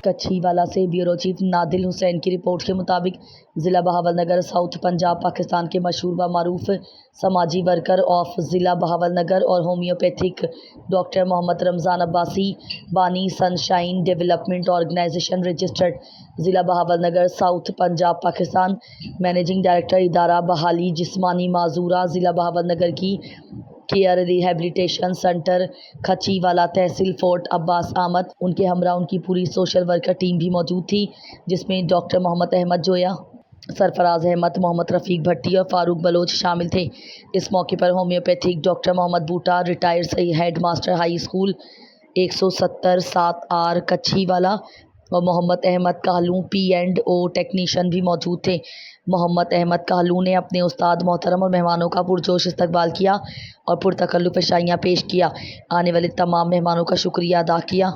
کچھی والا سے bureau chief نادل حسین کی رپورٹ کے مطابق ضلع بہاولنگر ساؤتھ پنجاب پاکستان کے مشہور و معروف سماجی ورکر آف ضلع بہاولنگر اور ہومیوپیتھک ڈاکٹر محمد رمضان عباسی بانی سن شائن ڈیولپمنٹ آرگنائزیشن رجسٹرڈ ضلع Bahawalnagar south Punjab Pakistan managing director ادارہ بحالی جسمانی معذورہ ضلع بہاولنگر کی کیئر ریہیبلیٹیشن سینٹر کچھی والا تحصیل فورٹ عباس احمد ان کے ہمراہ ان کی پوری سوشل ورکر ٹیم بھی موجود تھی، جس میں ڈاکٹر محمد احمد جویا، سرفراز احمد، محمد رفیق بھٹی اور فاروق بلوچ شامل تھے۔ اس موقع پر homeopathic doctor Muhammad Boota, retired head master high school 170-7 کچھی والا اور محمد احمد کہلوں P&O ٹیکنیشین بھی موجود تھے۔ محمد احمد کہلوں نے اپنے استاد محترم اور مہمانوں کا پرجوش استقبال کیا اور پرتکلف اشائیاں پیش کیا، آنے والے تمام مہمانوں کا شکریہ ادا کیا۔